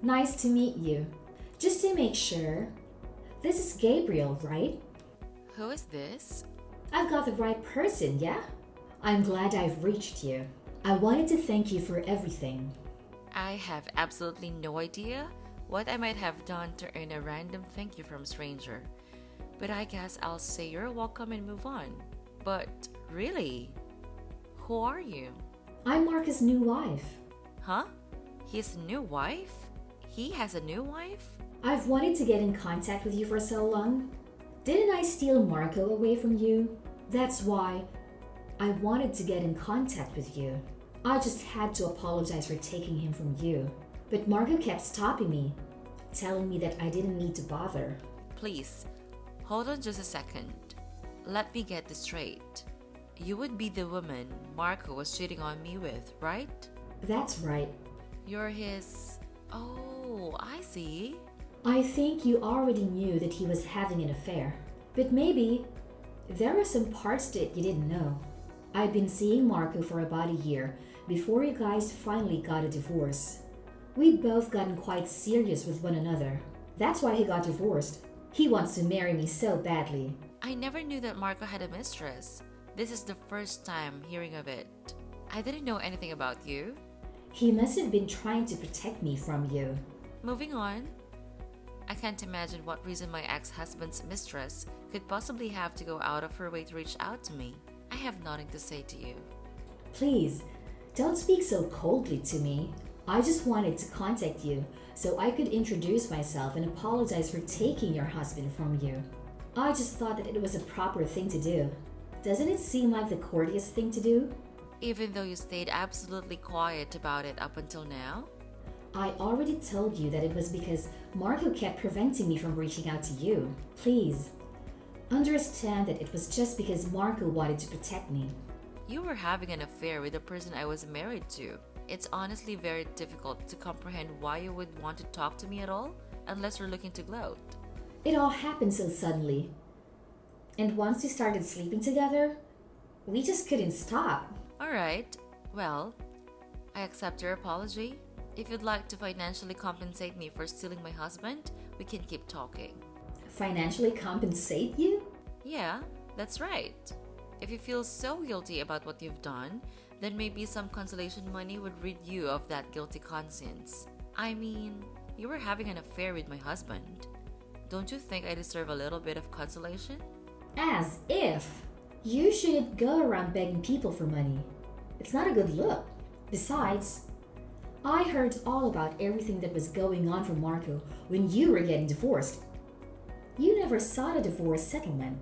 Nice to meet you. Just to make sure, this is Gabriel, right? Who is this? I've got the right person, yeah? I'm glad I've reached you. I wanted to thank you for everything. I have absolutely no idea what I might have done to earn a random thank you from a stranger. But I guess I'll say you're welcome and move on. But really, who are you? I'm Marcus' new wife. Huh? His new wife? He has a new wife? I've wanted to get in contact with you for so long. Didn't I steal Marco away from you? That's why I wanted to get in contact with you. I just had to apologize for taking him from you. But Marco kept stopping me, telling me that I didn't need to bother. Please, hold on just a second. Let me get this straight. You would be the woman Marco was cheating on me with, right? That's right. You're his... Oh, I see. I think you already knew that he was having an affair. But maybe there were some parts that you didn't know. I'd been seeing Marco for about a year before you guys finally got a divorce. We'd both gotten quite serious with one another. That's why he got divorced. He wants to marry me so badly. I never knew that Marco had a mistress. This is the first time hearing of it. I didn't know anything about you. He must have been trying to protect me from you. Moving on. I can't imagine what reason my ex-husband's mistress could possibly have to go out of her way to reach out to me. I have nothing to say to you. Please, don't speak so coldly to me. I just wanted to contact you so I could introduce myself and apologize for taking your husband from you. I just thought that it was a proper thing to do. Doesn't it seem like the courteous thing to do? Even though you stayed absolutely quiet about it up until now? I already told you that it was because Marco kept preventing me from reaching out to you. Please, understand that it was just because Marco wanted to protect me. You were having an affair with the person I was married to. It's honestly very difficult to comprehend why you would want to talk to me at all, unless you're looking to gloat. It all happened so suddenly. And once we started sleeping together, we just couldn't stop. Alright, well, I accept your apology. If you'd like to financially compensate me for stealing my husband, we can keep talking. Financially compensate you? Yeah, that's right. If you feel so guilty about what you've done, then maybe some consolation money would rid you of that guilty conscience. I mean, you were having an affair with my husband. Don't you think I deserve a little bit of consolation? As if! You shouldn't go around begging people for money. It's not a good look. Besides, I heard all about everything that was going on for Marco when you were getting divorced. You never sought a divorce settlement.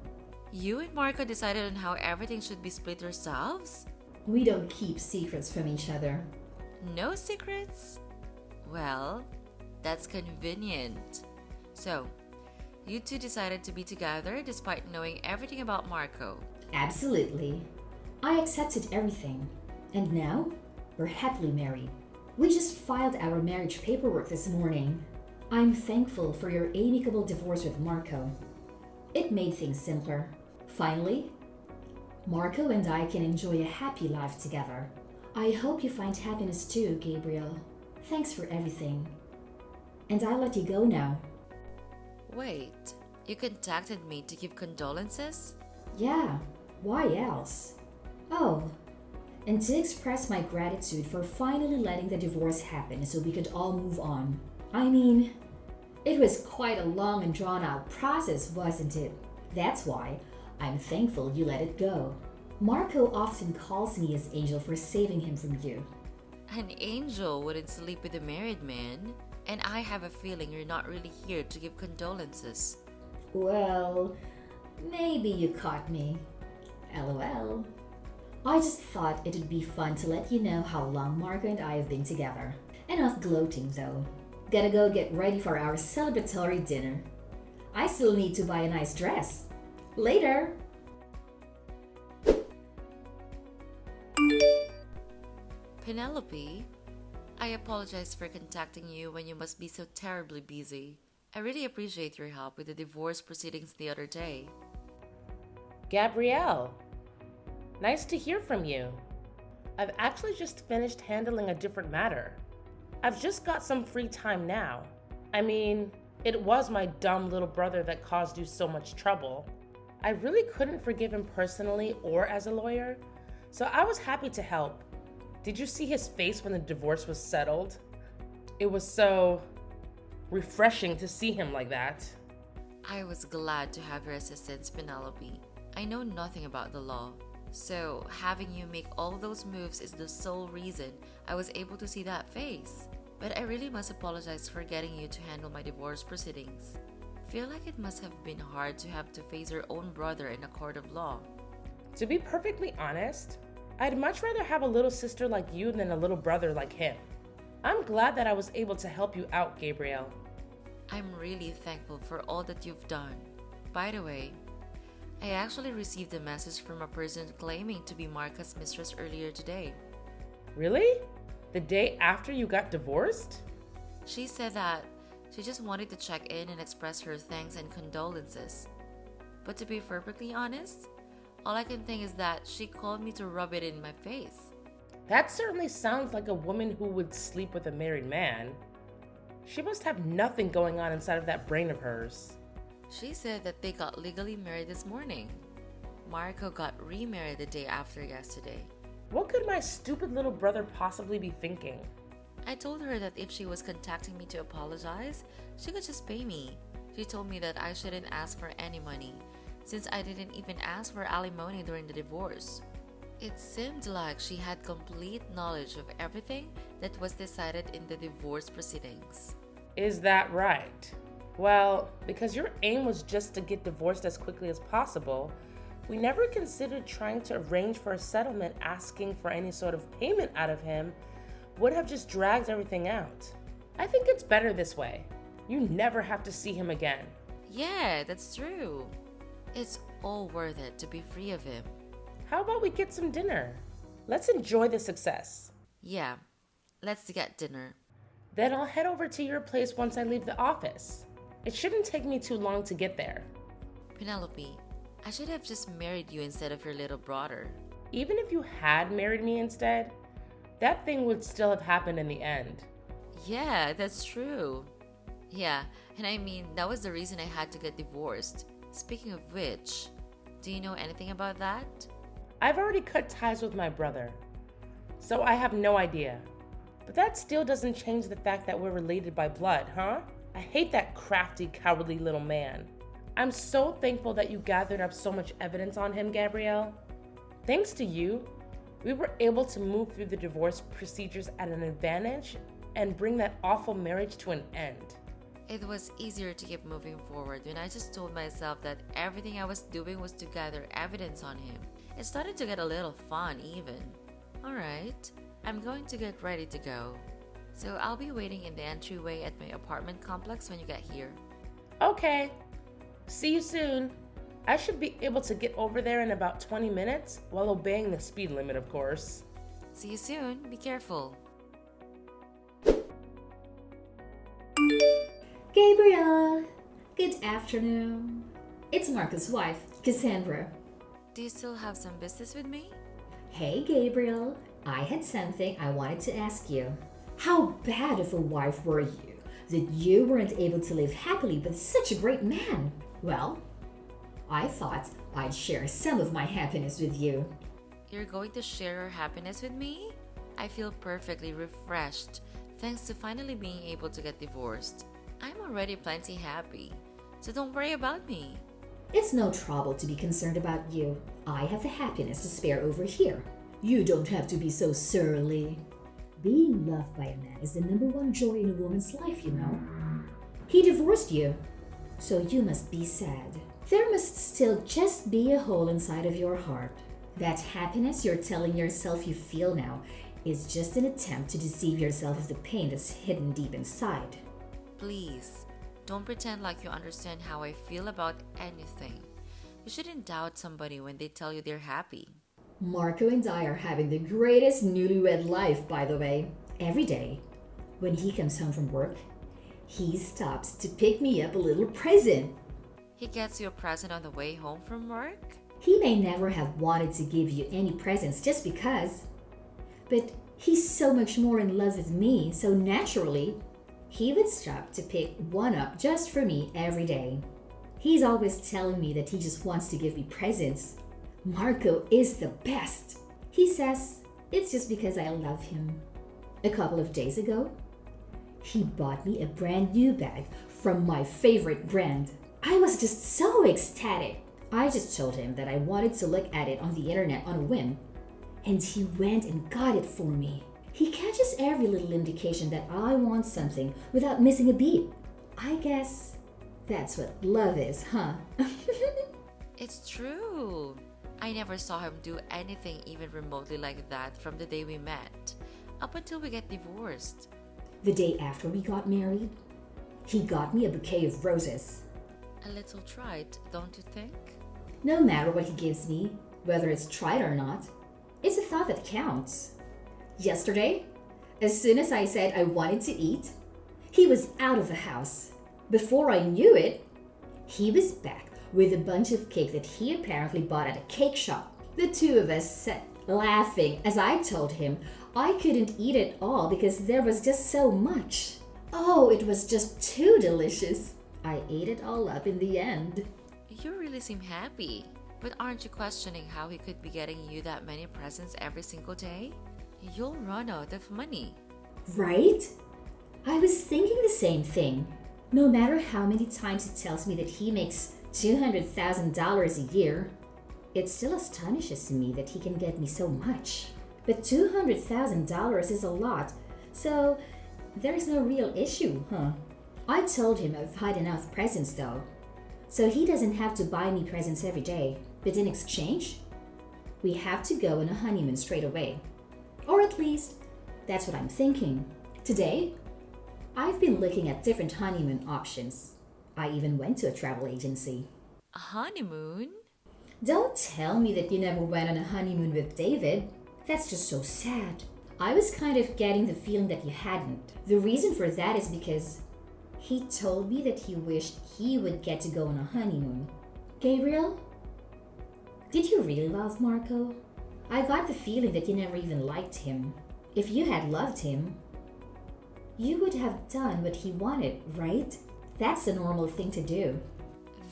You and Marco decided on how everything should be split yourselves? We don't keep secrets from each other. No secrets? Well, that's convenient. So, you two decided to be together despite knowing everything about Marco. Absolutely. I accepted everything. And now, we're happily married. We just filed our marriage paperwork this morning. I'm thankful for your amicable divorce with Marco. It made things simpler. Finally, Marco and I can enjoy a happy life together. I hope you find happiness too, Gabriel. Thanks for everything. And I'll let you go now. Wait, you contacted me to give condolences? Yeah, why else? Oh, and to express my gratitude for finally letting the divorce happen so we could all move on. I mean, it was quite a long and drawn out process, wasn't it? That's why I'm thankful you let it go. Marco often calls me his angel for saving him from you. An angel wouldn't sleep with a married man, and I have a feeling you're not really here to give condolences. Well, maybe you caught me. LOL. I just thought it would be fun to let you know how long Marco and I have been together. Enough gloating though. Gotta go get ready for our celebratory dinner. I still need to buy a nice dress. Later! Penelope, I apologize for contacting you when you must be so terribly busy. I really appreciate your help with the divorce proceedings the other day. Gabrielle, nice to hear from you. I've actually just finished handling a different matter. I've just got some free time now. I mean, it was my dumb little brother that caused you so much trouble. I really couldn't forgive him personally or as a lawyer, so I was happy to help. Did you see his face when the divorce was settled? It was so refreshing to see him like that. I was glad to have your assistance, Penelope. I know nothing about the law, so having you make all those moves is the sole reason I was able to see that face. But I really must apologize for getting you to handle my divorce proceedings. Feel like it must have been hard to have to face your own brother in a court of law. To be perfectly honest, I'd much rather have a little sister like you than a little brother like him. I'm glad that I was able to help you out, Gabriel. I'm really thankful for all that you've done. By the way, I actually received a message from a person claiming to be Marca's mistress earlier today. Really? The day after you got divorced? She said that she just wanted to check in and express her thanks and condolences. But to be perfectly honest, all I can think is that she called me to rub it in my face. That certainly sounds like a woman who would sleep with a married man. She must have nothing going on inside of that brain of hers. She said that they got legally married this morning. Marco got remarried the day after yesterday. What could my stupid little brother possibly be thinking? I told her that if she was contacting me to apologize, she could just pay me. She told me that I shouldn't ask for any money, since I didn't even ask for alimony during the divorce. It seemed like she had complete knowledge of everything that was decided in the divorce proceedings. Is that right? Well, because your aim was just to get divorced as quickly as possible, we never considered trying to arrange for a settlement. Asking for any sort of payment out of him would have just dragged everything out. I think it's better this way. You never have to see him again. Yeah, that's true. It's all worth it to be free of him. How about we get some dinner? Let's enjoy the success. Yeah, let's get dinner. Then I'll head over to your place once I leave the office. It shouldn't take me too long to get there. Penelope, I should have just married you instead of your little brother. Even if you had married me instead, that thing would still have happened in the end. Yeah, that's true. Yeah, and I mean, that was the reason I had to get divorced. Speaking of which, do you know anything about that? I've already cut ties with my brother, so I have no idea. But that still doesn't change the fact that we're related by blood, huh? I hate that crafty, cowardly little man. I'm so thankful that you gathered up so much evidence on him, Gabrielle. Thanks to you, we were able to move through the divorce procedures at an advantage and bring that awful marriage to an end. It was easier to keep moving forward when I just told myself that everything I was doing was to gather evidence on him. It started to get a little fun even. Alright, I'm going to get ready to go. So I'll be waiting in the entryway at my apartment complex when you get here. Okay, see you soon. I should be able to get over there in about 20 minutes while obeying the speed limit, of course. See you soon. Be careful. Gabriel, good afternoon. It's Marco's wife, Cassandra. Do you still have some business with me? Hey, Gabriel. I had something I wanted to ask you. How bad of a wife were you that you weren't able to live happily with such a great man? Well, I thought I'd share some of my happiness with you. You're going to share your happiness with me? I feel perfectly refreshed thanks to finally being able to get divorced. I'm already plenty happy, so don't worry about me. It's no trouble to be concerned about you. I have the happiness to spare over here. You don't have to be so surly. Being loved by a man is the number one joy in a woman's life, you know. He divorced you, so you must be sad. There must still just be a hole inside of your heart. That happiness you're telling yourself you feel now is just an attempt to deceive yourself of the pain that's hidden deep inside. Please, don't pretend like you understand how I feel about anything. You shouldn't doubt somebody when they tell you they're happy. Marco and I are having the greatest newlywed life, by the way. Every day, when he comes home from work, he stops to pick me up a little present. He gets you a present on the way home from work? He may never have wanted to give you any presents just because, but He's so much more in love with me, so naturally, he would stop to pick one up just for me every day. He's always telling me that he just wants to give me presents. Marco is the best. He says it's just because I love him. A couple of days ago, he bought me a brand new bag from my favorite brand. I was just so ecstatic. I just told him that I wanted to look at it on the internet on a whim, and he went and got it for me. He catches every little indication that I want something without missing a beat. I guess that's what love is, huh? It's true. I never saw him do anything even remotely like that from the day we met, up until we get divorced. The day after we got married, he got me a bouquet of roses. A little trite, don't you think? No matter what he gives me, whether it's tried or not, it's a thought that counts. Yesterday, as soon as I said I wanted to eat, he was out of the house. Before I knew it, he was back with a bunch of cake that he apparently bought at a cake shop. The two of us sat laughing as I told him I couldn't eat it all because there was just so much. Oh, it was just too delicious. I ate it all up in the end. You really seem happy. But aren't you questioning how he could be getting you that many presents every single day? You'll run out of money. Right? I was thinking the same thing. No matter how many times he tells me that he makes $200,000 a year, it still astonishes me that he can get me so much. But $200,000 is a lot, so there's no real issue, huh? I told him I've had enough presents though, so he doesn't have to buy me presents every day. But in exchange, we have to go on a honeymoon straight away. Or at least, that's what I'm thinking. Today, I've been looking at different honeymoon options. I even went to a travel agency. A honeymoon? Don't tell me that you never went on a honeymoon with David. That's just so sad. I was kind of getting the feeling that you hadn't. The reason for that is because he told me that he wished he would get to go on a honeymoon. Gabriel, did you really love Marco? I got the feeling that you never even liked him. If you had loved him, you would have done what he wanted, right? That's the normal thing to do.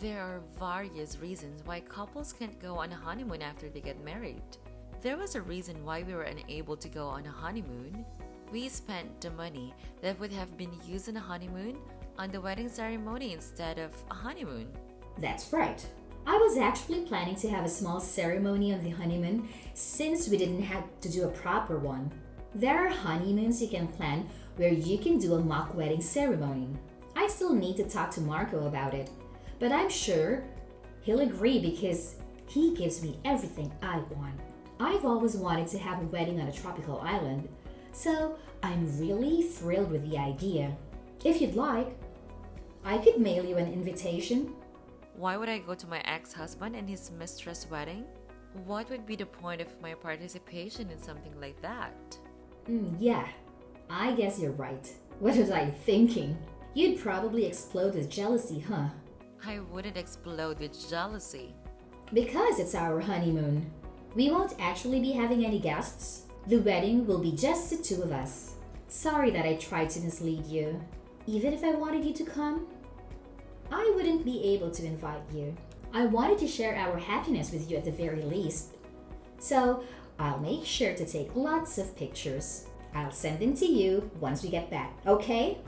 There are various reasons why couples can't go on a honeymoon after they get married. There was a reason why we were unable to go on a honeymoon. We spent the money that would have been used in a honeymoon on the wedding ceremony instead of a honeymoon. That's right. I was actually planning to have a small ceremony on the honeymoon since we didn't have to do a proper one. There are honeymoons you can plan where you can do a mock wedding ceremony. I still need to talk to Marco about it, but I'm sure he'll agree because he gives me everything I want. I've always wanted to have a wedding on a tropical island, so I'm really thrilled with the idea. If you'd like, I could mail you an invitation. Why would I go to my ex-husband and his mistress wedding? What would be the point of my participation in something like that? Yeah, I guess you're right. What was I thinking? You'd probably explode with jealousy, huh? I wouldn't explode with jealousy. Because it's our honeymoon. We won't actually be having any guests. The wedding will be just the two of us. Sorry that I tried to mislead you. Even if I wanted you to come, I wouldn't be able to invite you. I wanted to share our happiness with you at the very least. So I'll make sure to take lots of pictures. I'll send them to you once we get back, okay?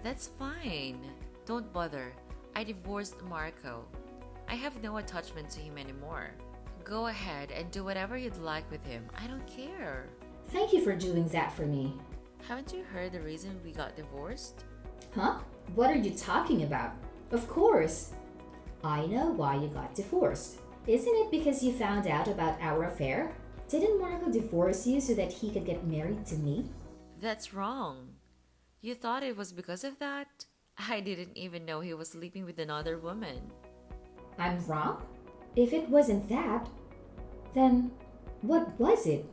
That's fine. Don't bother. I divorced Marco. I have no attachment to him anymore. Go ahead and do whatever you'd like with him. I don't care. Thank you for doing that for me. Haven't you heard the reason we got divorced? Huh? What are you talking about? Of course. I know why you got divorced. Isn't it because you found out about our affair? Didn't Marco divorce you so that he could get married to me? That's wrong. You thought it was because of that? I didn't even know he was sleeping with another woman. I'm wrong? If it wasn't that, then what was it?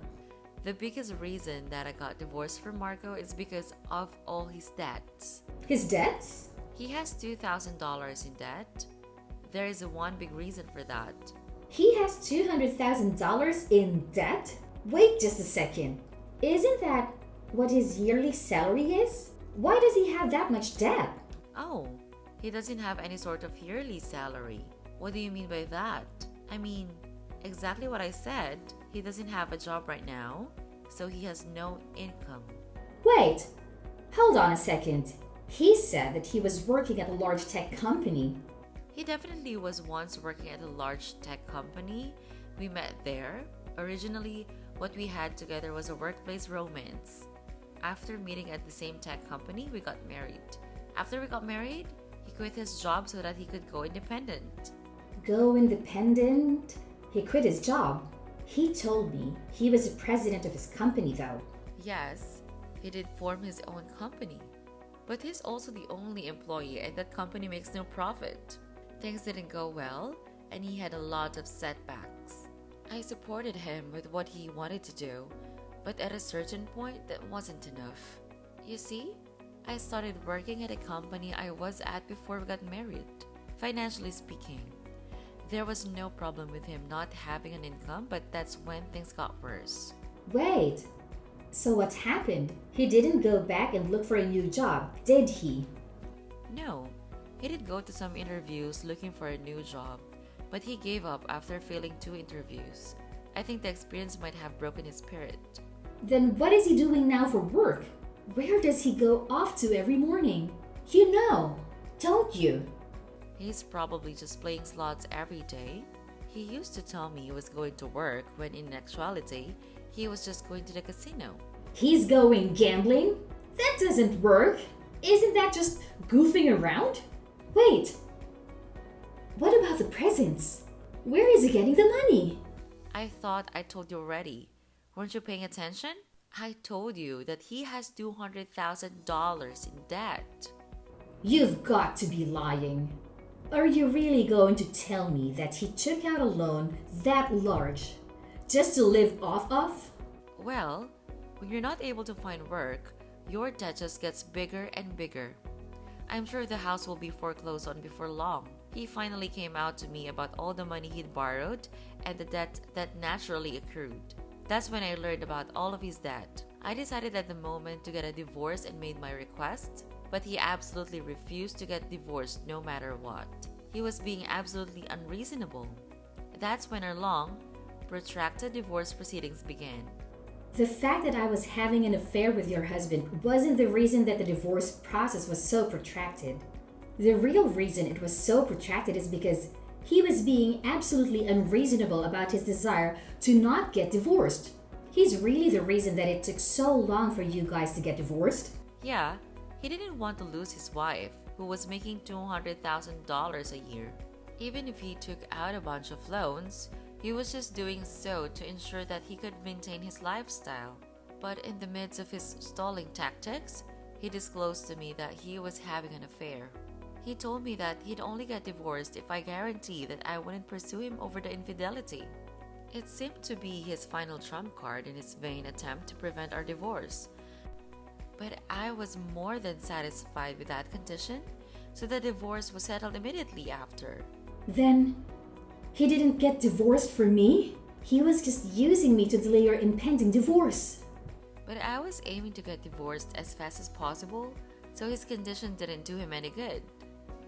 The biggest reason that I got divorced from Marco is because of all his debts. His debts? He has $2,000 in debt. There is one big reason for that. He has $200,000 in debt? Wait just a second. Isn't that what his yearly salary is? Why does he have that much debt? Oh, he doesn't have any sort of yearly salary. What do you mean by that? I mean, exactly what I said. He doesn't have a job right now, so he has no income. Wait, hold on a second. He said that he was working at a large tech company. He definitely was once working at a large tech company. We met there. Originally, what we had together was a workplace romance. After meeting at the same tech company, we got married. After we got married, he quit his job so that he could go independent. Go independent? He quit his job. He told me he was the president of his company, though. Yes, he did form his own company. But he's also the only employee and that company makes no profit. Things didn't go well and he had a lot of setbacks. I supported him with what he wanted to do, but at a certain point that wasn't enough. You see, I started working at a company I was at before we got married. Financially speaking, there was no problem with him not having an income, but that's when things got worse. Wait, so what happened? He didn't go back and look for a new job, did he? No, he did go to some interviews looking for a new job, but he gave up after failing 2 interviews. I think the experience might have broken his spirit. Then what is he doing now for work? Where does he go off to every morning? You know, don't you? He's probably just playing slots every day. He used to tell me he was going to work when in actuality, he was just going to the casino. He's going gambling? That doesn't work. Isn't that just goofing around? Wait, what about the presents? Where is he getting the money? I thought I told you already. Weren't you paying attention? I told you that he has $200,000 in debt. You've got to be lying. Are you really going to tell me that he took out a loan that large just to live off of? Well, when you're not able to find work, your debt just gets bigger and bigger. I'm sure the house will be foreclosed on before long. He finally came out to me about all the money he'd borrowed and the debt that naturally accrued. That's when I learned about all of his debt. I decided at the moment to get a divorce and made my request, but he absolutely refused to get divorced no matter what. He was being absolutely unreasonable. That's when our long, protracted divorce proceedings began. The fact that I was having an affair with your husband wasn't the reason that the divorce process was so protracted. The real reason it was so protracted is because he was being absolutely unreasonable about his desire to not get divorced. He's really the reason that it took so long for you guys to get divorced. Yeah, he didn't want to lose his wife, who was making $200,000 a year. Even if he took out a bunch of loans, he was just doing so to ensure that he could maintain his lifestyle. But in the midst of his stalling tactics, he disclosed to me that he was having an affair. He told me that he'd only get divorced if I guaranteed that I wouldn't pursue him over the infidelity. It seemed to be his final trump card in his vain attempt to prevent our divorce. But I was more than satisfied with that condition, so the divorce was settled immediately after. Then, he didn't get divorced for me? He was just using me to delay your impending divorce. But I was aiming to get divorced as fast as possible, so his condition didn't do him any good.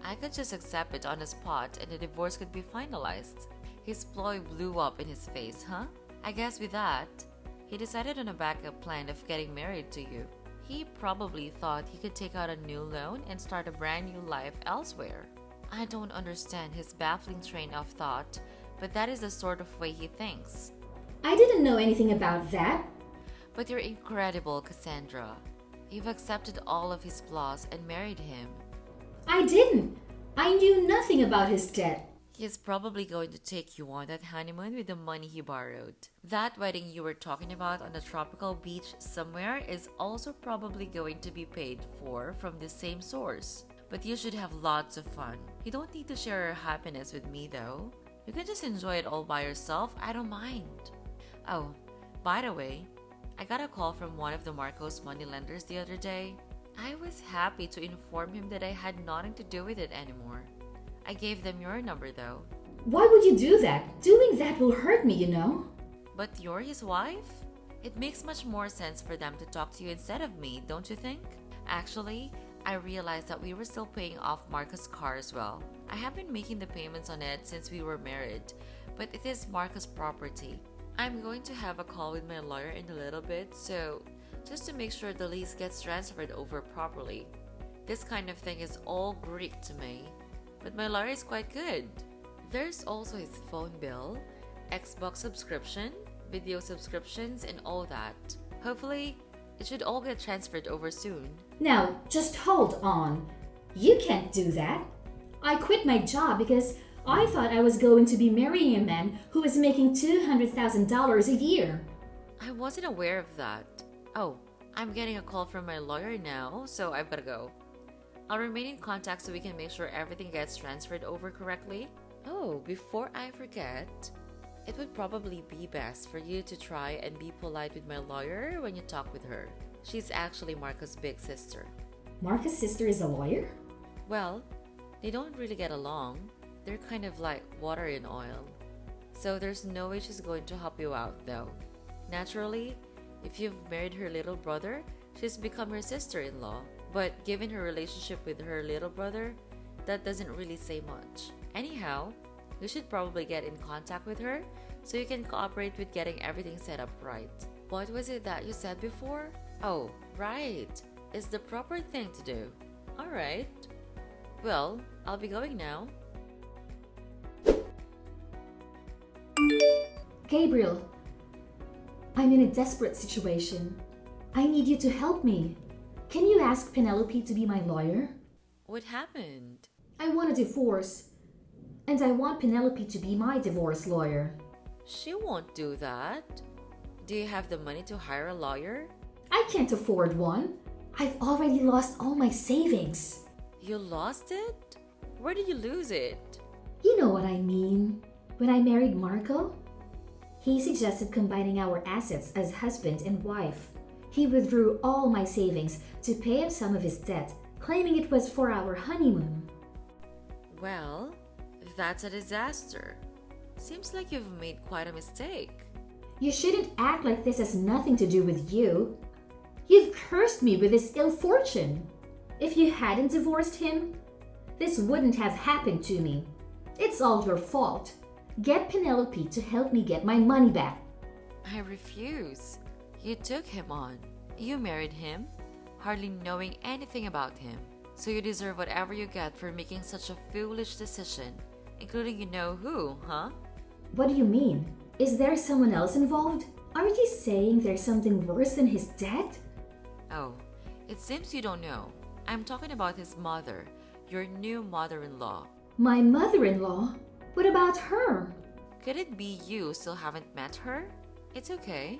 I could just accept it on the spot and the divorce could be finalized. His ploy blew up in his face, huh? I guess with that, he decided on a backup plan of getting married to you. He probably thought he could take out a new loan and start a brand new life elsewhere. I don't understand his baffling train of thought, but that is the sort of way he thinks. I didn't know anything about that. But you're incredible, Cassandra. You've accepted all of his flaws and married him. I didn't. I knew nothing about his debt. He's probably going to take you on that honeymoon with the money he borrowed. That wedding you were talking about on a tropical beach somewhere is also probably going to be paid for from the same source. But you should have lots of fun. You don't need to share your happiness with me though. You can just enjoy it all by yourself. I don't mind. Oh, by the way, I got a call from one of the Marcos moneylenders the other day. I was happy to inform him that I had nothing to do with it anymore. I gave them your number though. Why would you do that? Doing that will hurt me, you know. But you're his wife? It makes much more sense for them to talk to you instead of me, don't you think? Actually, I realized that we were still paying off Marcus' car as well. I have been making the payments on it since we were married, but it is Marcus' property. I'm going to have a call with my lawyer in a little bit, so just to make sure the lease gets transferred over properly. This kind of thing is all Greek to me, but my lawyer is quite good. There's also his phone bill, Xbox subscription, video subscriptions, and all that. Hopefully, it should all get transferred over soon. Now, just hold on. You can't do that. I quit my job because I thought I was going to be marrying a man who was making $200,000 a year. I wasn't aware of that. Oh, I'm getting a call from my lawyer now, so I've gotta go. I'll remain in contact so we can make sure everything gets transferred over correctly. Oh, before I forget, it would probably be best for you to try and be polite with my lawyer when you talk with her. She's actually Marcus' big sister. Marcus' sister is a lawyer? Well, they don't really get along. They're kind of like water and oil. So there's no way she's going to help you out though. Naturally, if you've married her little brother, she's become your sister-in-law. But given her relationship with her little brother, that doesn't really say much. Anyhow, you should probably get in contact with her so you can cooperate with getting everything set up right. What was it that you said before? Oh, right. It's the proper thing to do. Alright. Well, I'll be going now. Gabriel, I'm in a desperate situation. I need you to help me. Can you ask Penelope to be my lawyer? What happened? I want a divorce, and I want Penelope to be my divorce lawyer. She won't do that. Do you have the money to hire a lawyer? I can't afford one. I've already lost all my savings. You lost it? Where did you lose it? You know what I mean. When I married Marco, he suggested combining our assets as husband and wife. He withdrew all my savings to pay up some of his debt, claiming it was for our honeymoon. Well, that's a disaster. Seems like you've made quite a mistake. You shouldn't act like this has nothing to do with you. You've cursed me with this ill fortune. If you hadn't divorced him, this wouldn't have happened to me. It's all your fault. Get Penelope to help me get my money back. I refuse. You took him on. You married him, hardly knowing anything about him. So you deserve whatever you get for making such a foolish decision, including you know who, huh? What do you mean? Is there someone else involved? Are you saying there's something worse than his debt? Oh, it seems you don't know. I'm talking about his mother, your new mother-in-law. My mother-in-law? What about her? Could it be you still haven't met her? It's okay.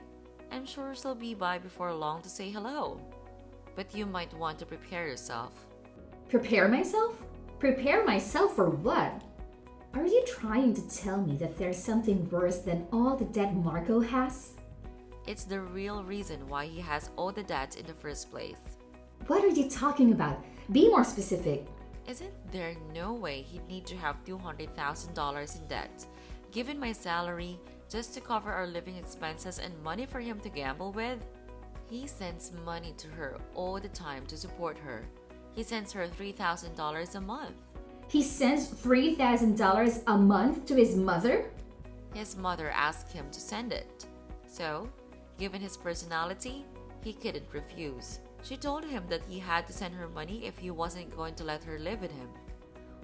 I'm sure she'll be by before long to say hello. But you might want to prepare yourself. Prepare myself? Prepare myself for what? Are you trying to tell me that there's something worse than all the debt Marco has? It's the real reason why he has all the debts in the first place. What are you talking about? Be more specific. Isn't there no way he'd need to have $200,000 in debt, given my salary, just to cover our living expenses and money for him to gamble with? He sends money to her all the time to support her. He sends her $3,000 a month. He sends $3,000 a month to his mother? His mother asked him to send it. So, given his personality, he couldn't refuse. She told him that he had to send her money if he wasn't going to let her live with him.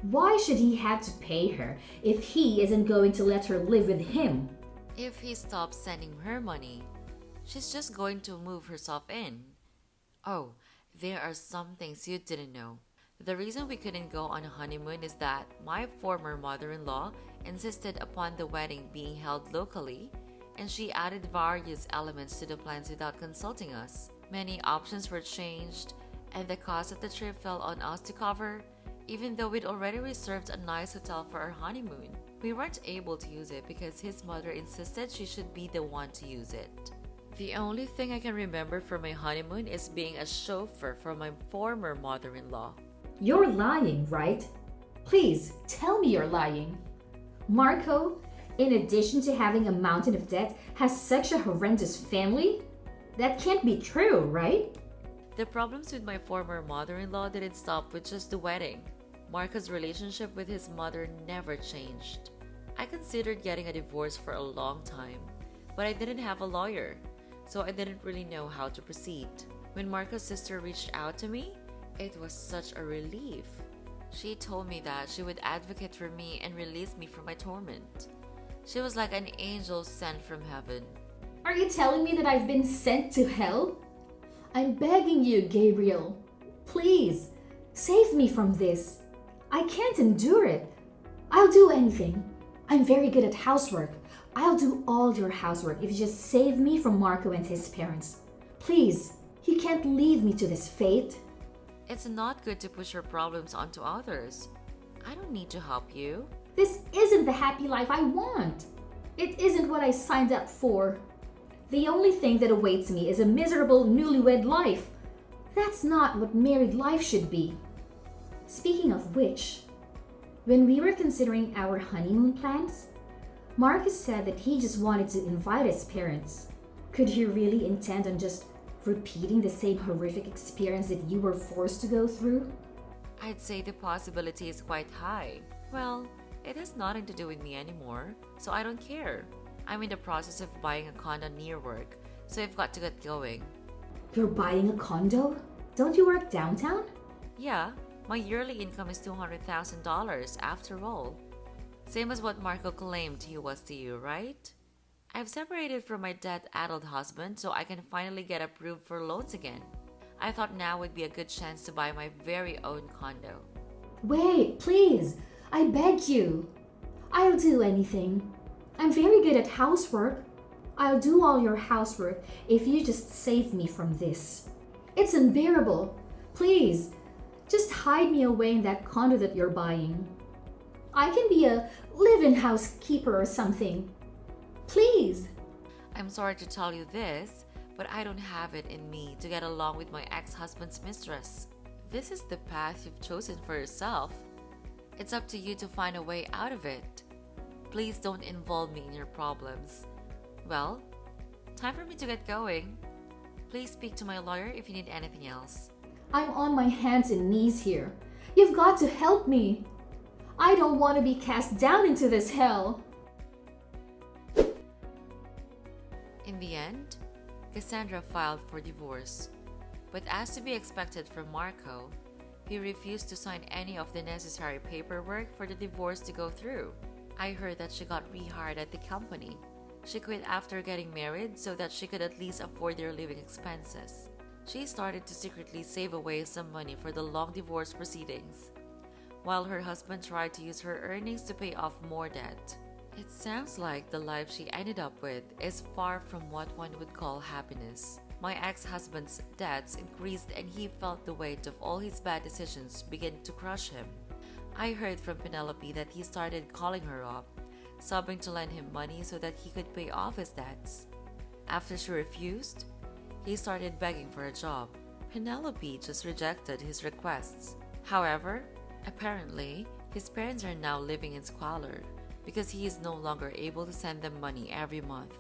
Why should he have to pay her if he isn't going to let her live with him? If he stops sending her money, she's just going to move herself in. Oh, there are some things you didn't know. The reason we couldn't go on a honeymoon is that my former mother-in-law insisted upon the wedding being held locally, and she added various elements to the plans without consulting us. Many options were changed, and the cost of the trip fell on us to cover, even though we'd already reserved a nice hotel for our honeymoon. We weren't able to use it because his mother insisted she should be the one to use it. The only thing I can remember from my honeymoon is being a chauffeur for my former mother-in-law. You're lying, right? Please, tell me you're lying. Marco, in addition to having a mountain of debt, has such a horrendous family? That can't be true, right? The problems with my former mother-in-law didn't stop with just the wedding. Marco's relationship with his mother never changed. I considered getting a divorce for a long time, but I didn't have a lawyer, so I didn't really know how to proceed. When Marco's sister reached out to me, it was such a relief. She told me that she would advocate for me and release me from my torment. She was like an angel sent from heaven. Are you telling me that I've been sent to hell? I'm begging you, Gabriel. Please, save me from this. I can't endure it. I'll do anything. I'm very good at housework. I'll do all your housework if you just save me from Marco and his parents. Please, you can't leave me to this fate. It's not good to push your problems onto others. I don't need to help you. This isn't the happy life I want. It isn't what I signed up for. The only thing that awaits me is a miserable newlywed life. That's not what married life should be. Speaking of which, when we were considering our honeymoon plans, Marcus said that he just wanted to invite his parents. Could he really intend on just repeating the same horrific experience that you were forced to go through? I'd say the possibility is quite high. Well, it has nothing to do with me anymore, so I don't care. I'm in the process of buying a condo near work, so I've got to get going. You're buying a condo? Don't you work downtown? Yeah, my yearly income is $200,000 after all. Same as what Marco claimed he was to you, right? I've separated from my dead adult husband so I can finally get approved for loans again. I thought now would be a good chance to buy my very own condo. Wait, please. I beg you. I'll do anything. I'm very good at housework. I'll do all your housework if you just save me from this. It's unbearable. Please, just hide me away in that condo that you're buying. I can be a live-in housekeeper or something. Please. I'm sorry to tell you this, but I don't have it in me to get along with my ex-husband's mistress. This is the path you've chosen for yourself. It's up to you to find a way out of it. Please don't involve me in your problems. Well, time for me to get going. Please speak to my lawyer if you need anything else. I'm on my hands and knees here. You've got to help me. I don't want to be cast down into this hell. In the end, Cassandra filed for divorce. But as to be expected from Marco, he refused to sign any of the necessary paperwork for the divorce to go through. I heard that she got rehired at the company. She quit after getting married so that she could at least afford their living expenses. She started to secretly save away some money for the long divorce proceedings, while her husband tried to use her earnings to pay off more debt. It sounds like the life she ended up with is far from what one would call happiness. My ex-husband's debts increased and he felt the weight of all his bad decisions begin to crush him. I heard from Penelope that he started calling her up, sobbing to lend him money so that he could pay off his debts. After she refused, he started begging for a job. Penelope just rejected his requests. However, apparently, his parents are now living in squalor because he is no longer able to send them money every month.